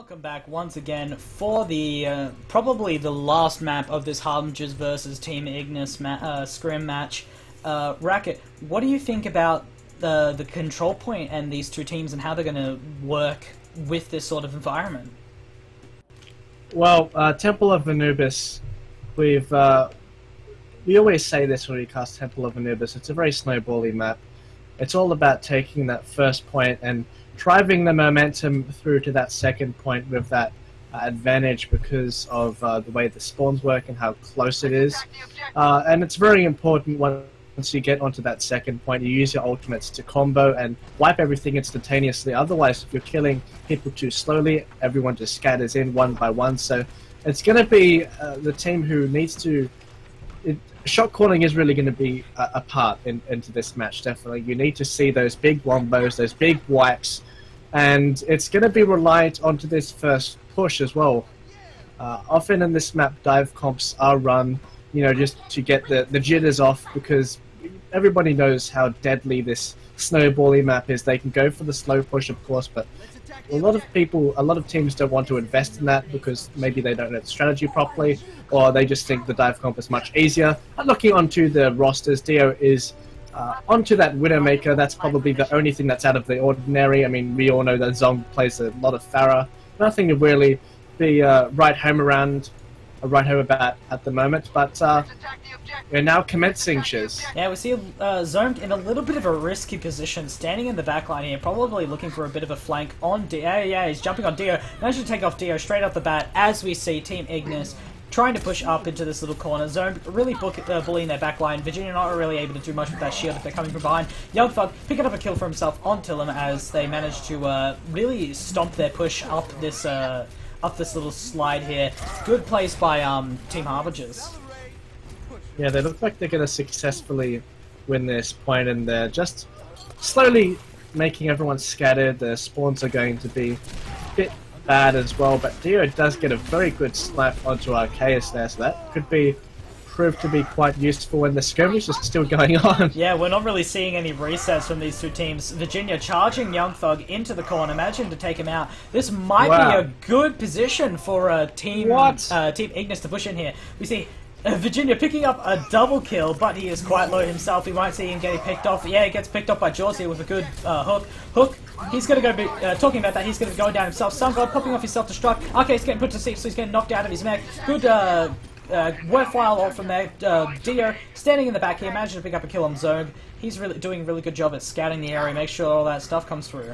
Welcome back once again for the probably the last map of this Harbingers versus Team IGNIS scrim match. Racket, what do you think about the control point and these two teams and how they're going to work with this sort of environment? Well, Temple of Anubis, we always say this when we cast Temple of Anubis. It's a very snowbally map. It's all about taking that first point and driving the momentum through to that second point with that advantage because of the way the spawns work and how close it is. And it's very important once you get onto that second point, you use your ultimates to combo and wipe everything instantaneously. Otherwise, if you're killing people too slowly, everyone just scatters in one by one. So it's going to be the team who needs to... Shot calling is really going to be a part into this match, definitely. You need to see those big wombos, those big wipes, and it's going to be reliant onto this first push as well. Often in this map, dive comps are run, you know, just to get the jitters off, because everybody knows how deadly this snowbally map is. They can go for the slow push, of course, but a lot of teams don't want to invest in that because maybe they don't know the strategy properly, or they just think the dive comp is much easier. And looking onto the rosters, Dio is onto that Widowmaker. That's probably the only thing that's out of the ordinary. I mean, we all know that Zong plays a lot of Pharah. Nothing to really be right home about at the moment, but we're now commencing, Shiz. Yeah, we see Zone in a little bit of a risky position, standing in the backline here, probably looking for a bit of a flank on Dio. Yeah, he's jumping on Dio. Managed to take off Dio straight off the bat, as we see Team IGNIS trying to push up into this little corner. Zone really bullying their backline. Virginia not really able to do much with that shield if they're coming from behind. Young Thug picking up a kill for himself on Tillum as they manage to really stomp their push up this little slide here. Good place by Team Harbingers. Yeah, they look like they're going to successfully win this point, and they're just slowly making everyone scattered. The spawns are going to be a bit bad as well, but Dio does get a very good slap onto Arceus there, so that could prove to be quite useful when the skirmish is still going on. Yeah, we're not really seeing any resets from these two teams. Virginia charging Young Thug into the corner, managing to take him out. This might be a good position for Team IGNIS to push in here. We see Virginia picking up a double kill, but he is quite low himself. We might see him getting picked off. Yeah, he gets picked off by Jaws here with a good hook. He's going to go talking about that. He's going to go down himself. Sun God popping off his self-destruct. Okay, he's getting put to sleep, so he's getting knocked out of his mech. Good worthwhile ult from there. Dio standing in the back here, managing to pick up a kill on Zone. He's really doing a really good job at scouting the area, make sure all that stuff comes through.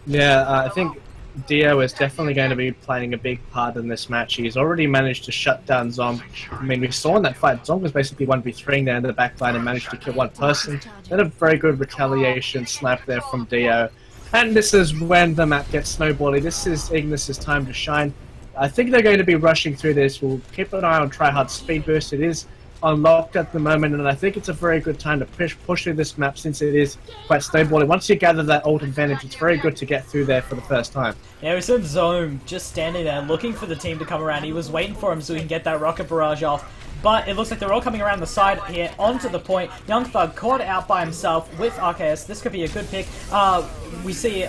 Yeah, I think Dio is definitely going to be playing a big part in this match. He's already managed to shut down Zong. I mean, we saw in that fight, Zong was basically 1v3 there in the backline and managed to kill one person. Then a very good retaliation snap there from Dio. And this is when the map gets snowbally. This is Ignis' time to shine. I think they're going to be rushing through this. We'll keep an eye on Tryhard's speed boost. It is unlocked at the moment, and I think it's a very good time to push through this map since it is quite stable. And once you gather that ult advantage, it's very good to get through there for the first time. Yeah, we saw Zone just standing there looking for the team to come around. He was waiting for him so he can get that rocket barrage off. But it looks like they're all coming around the side here onto the point. Young Thug caught out by himself with Arceus. This could be a good pick. We see, is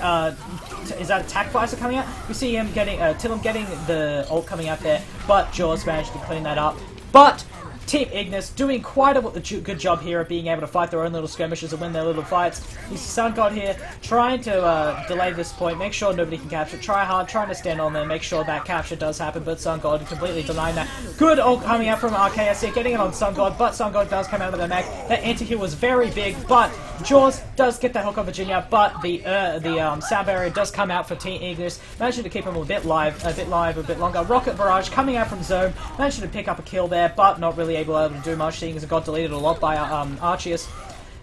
that Attack Visor coming out? We see him getting, Tillum getting the ult coming out there, but Jaws managed to clean that up. But Team IGNIS doing quite a good job here at being able to fight their own little skirmishes and win their little fights. He's Sun God here, trying to delay this point, make sure nobody can capture. Try hard, trying to stand on there, make sure that capture does happen, but Sun God completely denying that. Good ult coming out from Arceus here, getting it on Sun God, but Sun God does come out of the mech. That anti-heal was very big, but Jaws does get that hook on Virginia, but the sound barrier does come out for Team IGNIS, managing to keep him a bit longer. Rocket barrage coming out from Zone, managing to pick up a kill there, but not really able to do much, seeing as it got deleted a lot by Arceus.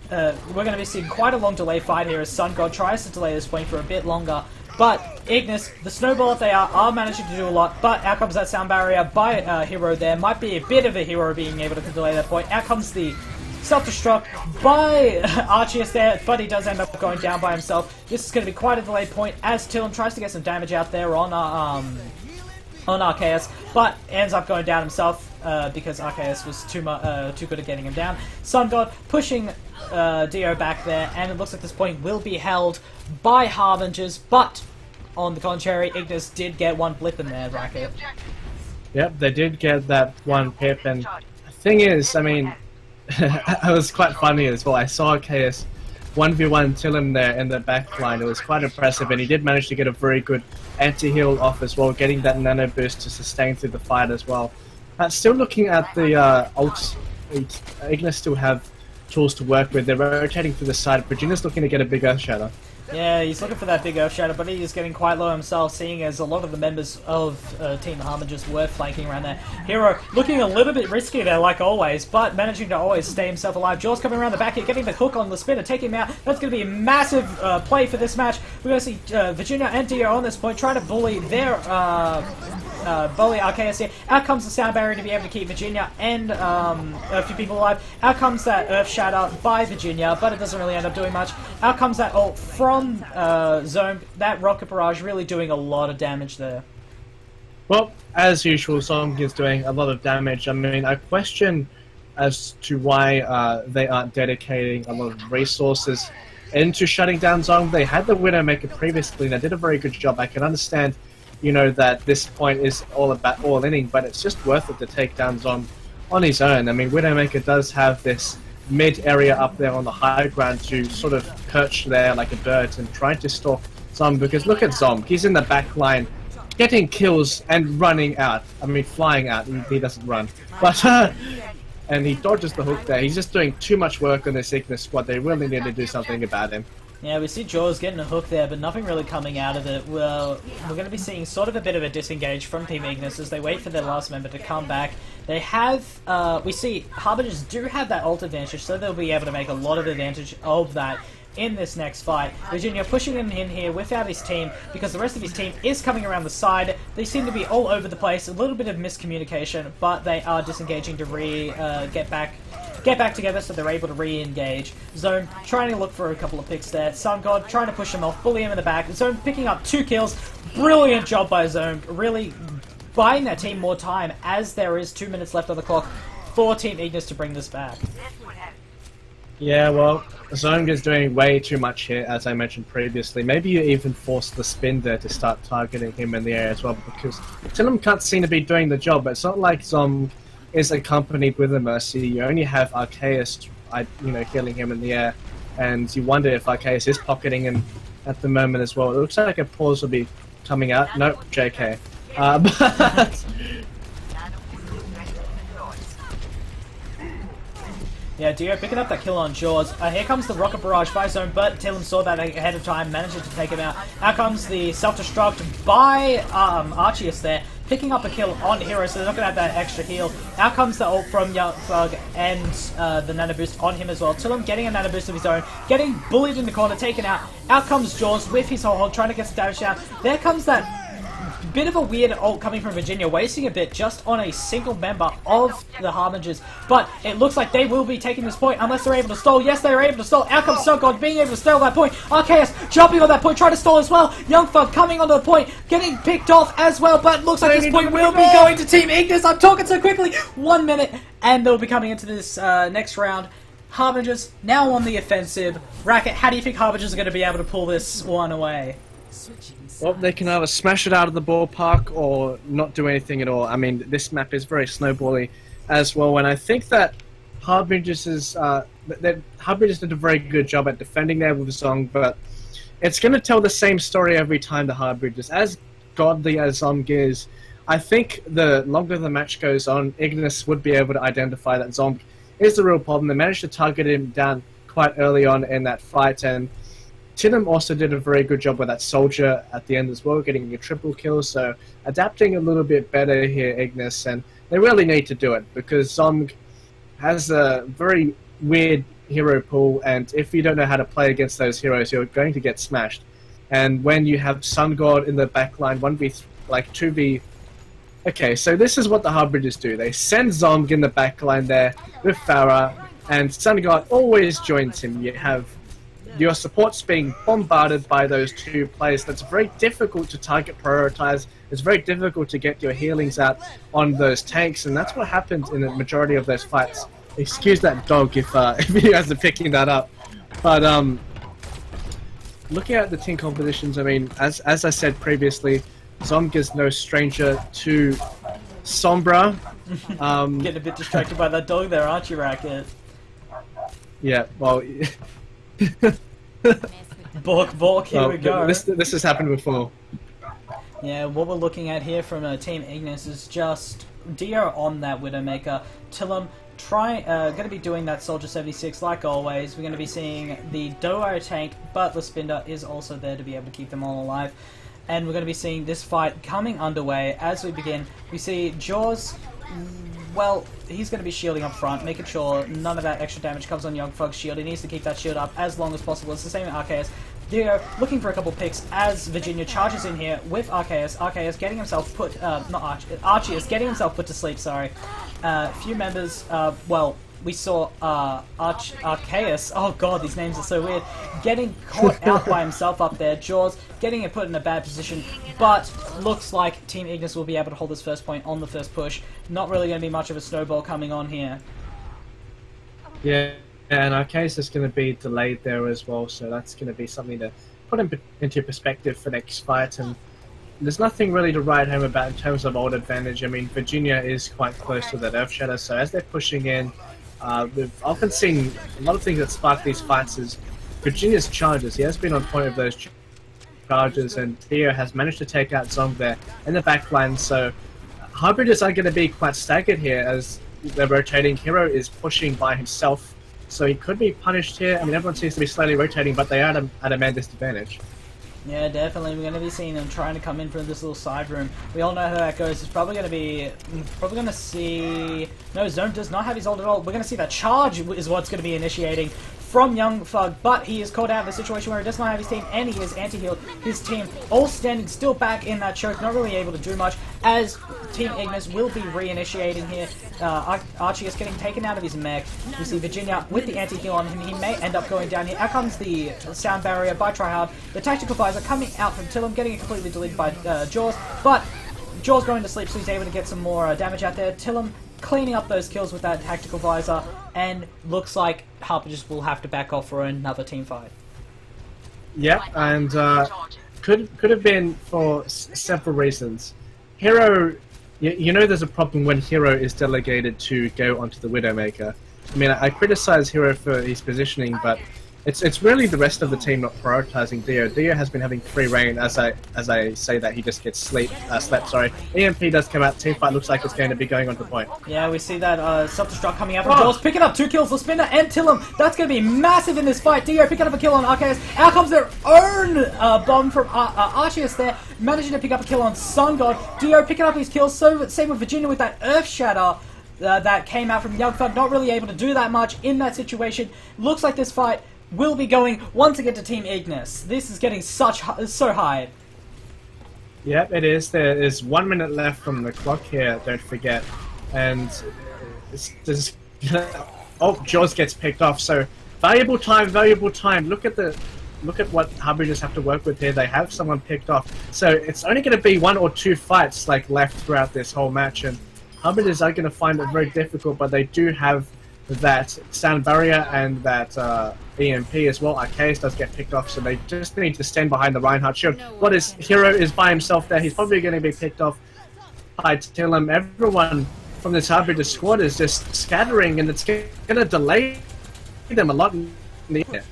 We're going to be seeing quite a long delay fight here as Sun God tries to delay this point for a bit longer. But IGNIS, the snowball that they are managing to do a lot, but out comes that sound barrier by Hero there. Might be a bit of a hero being able to delay that point. Out comes the self-destruct by Arceus there, but he does end up going down by himself. This is going to be quite a delayed point as Tillum tries to get some damage out there on Arceus, but ends up going down himself because Arceus was too good at getting him down. Sun God pushing Dio back there, and it looks like this point will be held by Harbingers, but On the contrary, Ignis did get one blip in there, Racket. Yep, they did get that one pip, and the thing is, I mean, it was quite funny as well. I saw KS 1v1 Tillum there in the back line. It was quite impressive, and he did manage to get a very good anti-heal off as well, getting that nano boost to sustain through the fight as well. Still looking at the ults, Ignis still have tools to work with. They're rotating to the side. Virginia's looking to get a big Earth Shatter. Yeah, he's looking for that big Earth Shatter, but he is getting quite low himself, seeing as a lot of the members of Team Harbingers were flanking around there. Hero looking a little bit risky there, like always, but managing to always stay himself alive. Jaws coming around the back here, getting the hook on the spinner, taking him out. That's going to be a massive play for this match. We're going to see Virginia and Dio on this point, trying to bully their... bully Arceus here. Out comes the sound barrier to be able to keep Virginia and a few people alive. Out comes that Earth Shatter by Virginia, but it doesn't really end up doing much. Out comes that ult from Zone. That Rocket Barrage really doing a lot of damage there. Well, as usual, Zong is doing a lot of damage. I mean, I question as to why they aren't dedicating a lot of resources into shutting down Zong. They had the Widowmaker previously, and they did a very good job. I can understand, you know, that this point is all about all-inning, but it's just worth it to take down Zom on his own. I mean, Widowmaker does have this mid-area up there on the high ground to sort of perch there like a bird and try to stalk Zom, because look at Zom, he's in the back line getting kills and running out. I mean, flying out. He doesn't run. But, and he dodges the hook there. He's just doing too much work on this Ignis squad. They really need to do something about him. Yeah, we see Jaws getting a hook there, but nothing really coming out of it. Well, we're going to be seeing sort of a bit of a disengage from Team Ignis as they wait for their last member to come back. They have, we see Harbingers do have that ult advantage, so they'll be able to make a lot of advantage of that in this next fight. Virginia pushing him in here without his team, because the rest of his team is coming around the side. They seem to be all over the place, a little bit of miscommunication, but they are disengaging to get back together so they're able to re-engage. Zone trying to look for a couple of picks there. Sun God trying to push him off, bully him in the back. Zone picking up 2 kills. Brilliant job by Zone, really buying that team more time as there is 2 minutes left on the clock for Team Ignis to bring this back. Yeah, well, Zone is doing way too much here, as I mentioned previously. Maybe you even force the spin there to start targeting him in the air as well, because Tillum can't seem to be doing the job. It's not like Zom is accompanied with a Mercy. You only have Arceus, you know, killing him in the air, and you wonder if Arceus is pocketing him at the moment as well. It looks like a pause will be coming out. Nope, JK. But yeah, Dio picking up that kill on Jaws. Here comes the Rocket Barrage by Zone, but Tillum saw that ahead of time, managing to take him out. Out comes the Self-Destruct by Arceus there, picking up a kill on Hero, so they're not going to have that extra heal. Out comes the ult from Young Thug and the Nano Boost on him as well. Tillum getting a Nano Boost of his own, getting bullied in the corner, taken out. Out comes Jaws with his whole hold, trying to get some damage down. There comes that bit of a weird ult coming from Virginia, wasting a bit just on a single member of the Harbingers, but it looks like they will be taking this point unless they're able to stall. Yes, they're able to stall. Out comes Sun God being able to stall that point. Arceus jumping on that point, trying to stall as well. Young Thug coming onto the point, getting picked off as well, but looks like this point will be going to Team Ignis. I'm talking so quickly. 1 minute, and they'll be coming into this next round. Harbingers now on the offensive. Racket, how do you think Harbingers are going to be able to pull this one away? well, they can either smash it out of the ballpark or not do anything at all. I mean, this map is very snowbally as well, and I think that Harbingers did a very good job at defending there with the song, but it's going to tell the same story every time the Harbingers. As godly as Zomg is, I think the longer the match goes on, Ignis would be able to identify that Zomg is the real problem. They managed to target him down quite early on in that fight, and Tinem also did a very good job with that soldier at the end as well, getting a triple kill, so adapting a little bit better here, Ignis, and they really need to do it, because Zomg has a very weird hero pool, and if you don't know how to play against those heroes, you're going to get smashed. And when you have Sun God in the backline, 1v, like 2v... Okay, so this is what the Harbingers do. They send Zomg in the backline there with Farah, and Sun God always joins him. You have your supports being bombarded by those two players. That's very difficult to target prioritize. It's very difficult to get your healings out on those tanks, and that's what happens in the majority of those fights. Excuse that dog if you guys are picking that up. But looking at the team compositions, I mean, as I said previously, Zomg is no stranger to Sombra. Getting a bit distracted by that dog there, aren't you, Racket? Yeah, well... Bork, here we go. This has happened before. Yeah, what we're looking at here from Team Ignis is just Dio on that Widowmaker. Tillum going to be doing that Soldier 76 like always. We're going to be seeing the Duo tank, but Laspinda is also there to be able to keep them all alive. And we're going to be seeing this fight coming underway. As we begin, we see Jaws, well, he's going to be shielding up front, making sure none of that extra damage comes on Young Thug's shield. He needs to keep that shield up as long as possible. It's the same with Arceus. Dio looking for a couple picks as Virginia charges in here with Arceus. Arceus getting himself put, Arceus getting himself put to sleep, sorry. Few members, well, we saw Arceus, oh god, these names are so weird, getting caught out by himself up there. Jaws getting it put in a bad position, but looks like Team Ignis will be able to hold this first point on the first push. Not really going to be much of a snowball coming on here. Yeah, and Arceus is going to be delayed there as well, so that's going to be something to put into perspective for next fight. And there's nothing really to write home about in terms of old advantage. I mean, Virginia is quite close to that Earth Shadow, so as they're pushing in, we've often seen a lot of things that spark these fights is Virginia's charges. He has been on point of those charges, and Theo has managed to take out Zong there in the back line, so Harbingers are going to be quite staggered here as they're rotating. Hero is pushing by himself, so he could be punished here. I mean, everyone seems to be slowly rotating, but they are at a man disadvantage. Yeah, definitely. We're going to be seeing them trying to come in from this little side room. We all know how that goes. It's probably going to be... Probably going to see... No, Zone does not have his ult at all. We're going to see that charge is what's going to be initiating from Young Thug, but he is caught out in a situation where he does not have his team and he is anti-healed. His team all standing still back in that choke, not really able to do much, as Team Ignis will be re-initiating here. Archie is getting taken out of his mech. We see Virginia with the anti-heal on him. He may end up going down here. Out comes the sound barrier by Tryhard. The tactical visor coming out from Tillum, getting it completely deleted by Jaws, but Jaws going to sleep, so he's able to get some more damage out there. Tillum cleaning up those kills with that tactical visor, and looks like Harbingers will have to back off for another team fight. Yep, and could have been for several reasons. Hero, you know there's a problem when Hero is delegated to go onto the Widowmaker. I mean, I criticize Hero for his positioning, but it's really the rest of the team not prioritizing Dio. Dio has been having free reign. As I say that, he just gets slept. Sorry. EMP does come out. Teamfight looks like it's going to be going on to point. Yeah, we see that self-destruct coming out from Jaws, picking up 2 kills. Laspinda and Tillum. That's going to be massive in this fight. Dio picking up a kill on Arceus. Out comes their own bomb from Arceus there, managing to pick up a kill on Sun God. Dio picking up his kills. So same with Virginia with that Earth Shatter. That came out from Young Thug, not really able to do that much in that situation. Looks like this fight will be going once again to Team Ignis. This is getting so high. Yep, it is. There is 1 minute left from the clock here, don't forget. And oh, Jaws gets picked off, so valuable time, valuable time. Look at what Harbingers have to work with here. They have someone picked off. So it's only going to be 1 or 2 fights left throughout this whole match, and Harbingers are going to find it very difficult, but they do have that sound barrier and that EMP as well. Arceus does get picked off, so they just need to stand behind the Reinhardt shield. Hero is by himself there. He's probably going to be picked off by Tillum. Everyone from this Harbingers squad is just scattering, and it's going to delay them a lot in the air.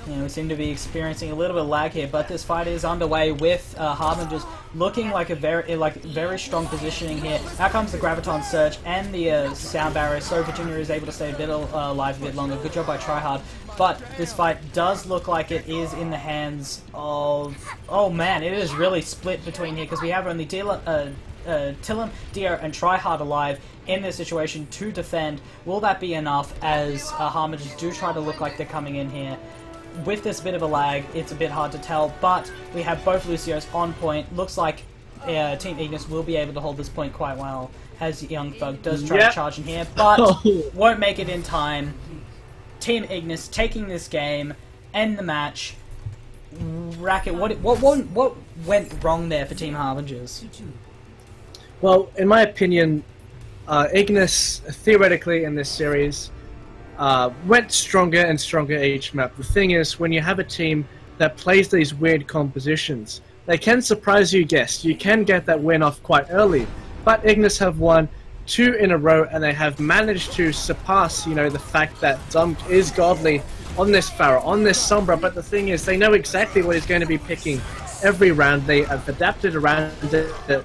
Yeah, we seem to be experiencing a little bit of lag here, but this fight is underway with Harbingers looking like a very strong positioning here. Out comes the Graviton Surge and the sound barrier, so Virginia is able to stay a bit alive a bit longer. Good job by Tryhard. But this fight does look like it is in the hands of... Oh man, it is really split between here, because we have only Tillum, Dio, and Tryhard alive in this situation to defend. Will that be enough as Harbingers do try to look like they're coming in here? With this bit of a lag, it's a bit hard to tell, but we have both Lucios on point. Looks like Team Ignis will be able to hold this point quite well, as Young Thug does try to charge in here, but won't make it in time. Team Ignis taking this game, end the match. Racket, what went wrong there for Team Harbingers? Well, in my opinion, Ignis, theoretically in this series, went stronger and stronger each map. The thing is, when you have a team that plays these weird compositions. They can surprise you, yes. You can get that win off quite early, but Ignis have won 2 in a row, and they have managed to surpass, you know, the fact that Zom is godly on this Pharah, on this Sombra, but the thing is, they know exactly what he's going to be picking every round. They have adapted around it.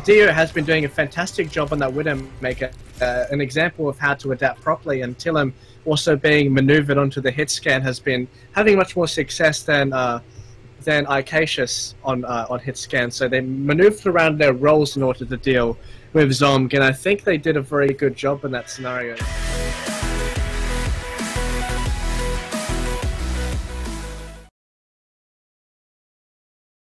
Dio has been doing a fantastic job on that Widowmaker, an example of how to adapt properly, and Tillam also being maneuvered onto the hit scan has been having much more success than Icatius on hit scan. So they maneuvered around their roles in order to deal with Zomg, and I think they did a very good job in that scenario.